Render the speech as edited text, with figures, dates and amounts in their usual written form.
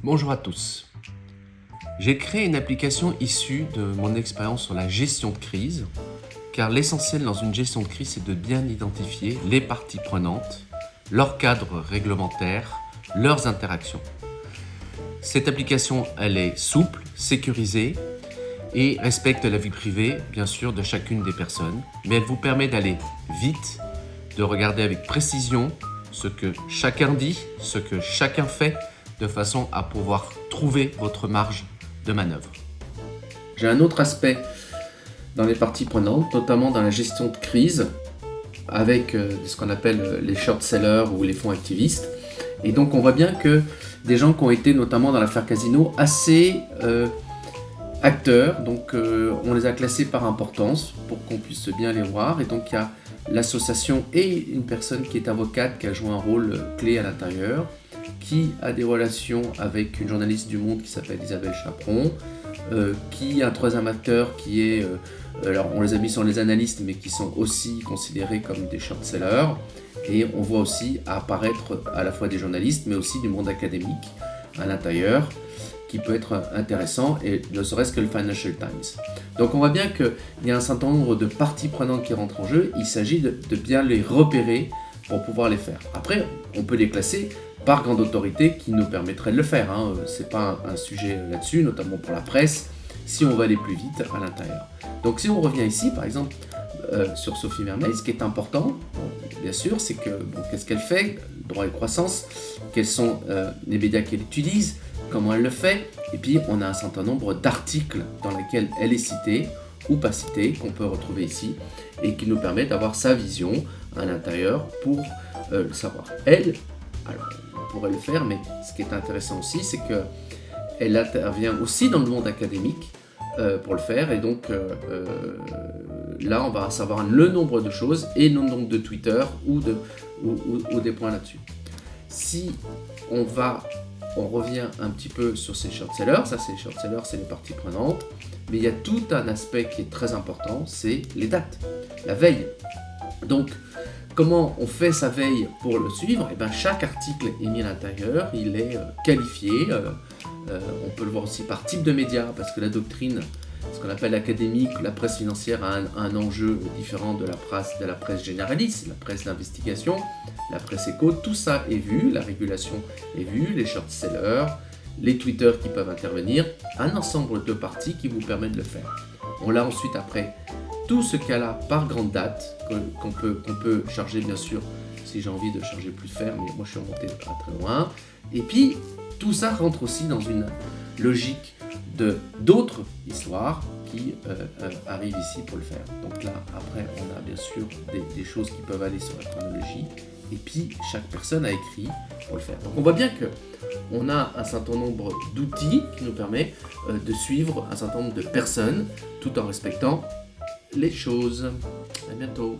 Bonjour à tous. J'ai créé une application issue de mon expérience sur la gestion de crise, car l'essentiel dans une gestion de crise, c'est de bien identifier les parties prenantes, leur cadre réglementaire, leurs interactions. Cette application, elle est souple, sécurisée et respecte la vie privée, bien sûr, de chacune des personnes, mais elle vous permet d'aller vite, de regarder avec précision ce que chacun dit, ce que chacun fait, de façon à pouvoir trouver votre marge de manœuvre. J'ai un autre aspect dans les parties prenantes, notamment dans la gestion de crise, avec ce qu'on appelle les short sellers ou les fonds activistes. Et donc on voit bien que des gens qui ont été notamment dans l'affaire Casino assez acteurs, donc on les a classés par importance pour qu'on puisse bien les voir. Et donc il y a l'association et une personne qui est avocate qui a joué un rôle clé à l'intérieur, qui a des relations avec une journaliste du Monde qui s'appelle Isabelle Chaperon, qui a un troisième acteur qui est, alors on les a mis sur les analystes, mais qui sont aussi considérés comme des short-sellers, et on voit aussi apparaître à la fois des journalistes, mais aussi du monde académique à l'intérieur, qui peut être intéressant, et ne serait-ce que le Financial Times. Donc on voit bien qu'il y a un certain nombre de parties prenantes qui rentrent en jeu, il s'agit de bien les repérer pour pouvoir les faire. Après, on peut les classer par grande autorité qui nous permettrait de le faire. C'est pas un sujet là-dessus, notamment pour la presse, si on va aller plus vite à l'intérieur. Donc si on revient ici, par exemple, sur Sophie Vermeil, ce qui est important, bien sûr, c'est que qu'est-ce qu'elle fait, droit et croissance, quels sont les médias qu'elle utilise, comment elle le fait, et puis on a un certain nombre d'articles dans lesquels elle est citée ou pas citée, qu'on peut retrouver ici, et qui nous permet d'avoir sa vision à l'intérieur pour le savoir. Elle, alors on pourrait le faire, mais ce qui est intéressant aussi, c'est qu'elle intervient aussi dans le monde académique pour le faire, et donc là on va savoir le nombre de choses et le nombre de Twitter ou des points là-dessus. Si on revient un petit peu sur ces short-sellers, ça c'est les short-sellers, c'est les parties prenantes, mais il y a tout un aspect qui est très important, c'est les dates, la veille. Donc, comment on fait sa veille pour le suivre? Chaque article est mis à l'intérieur, il est qualifié, on peut le voir aussi par type de média, parce que la doctrine, ce qu'on appelle académique, la presse financière a un enjeu différent de la presse généraliste, la presse d'investigation, la presse éco, tout ça est vu, la régulation est vue, les short-sellers, les Twitter qui peuvent intervenir, un ensemble de parties qui vous permettent de le faire. On l'a ensuite après tout ce cas-là par grande date, qu'on peut charger bien sûr, si j'ai envie de charger plus faire, mais moi je suis remonté pas très loin. Et puis tout ça rentre aussi dans une logique d'autres histoires qui arrivent ici pour le faire. Donc là, après, on a bien sûr des choses qui peuvent aller sur la chronologie, et puis chaque personne a écrit pour le faire. Donc on voit bien qu'on a un certain nombre d'outils qui nous permet de suivre un certain nombre de personnes, tout en respectant les choses. À bientôt.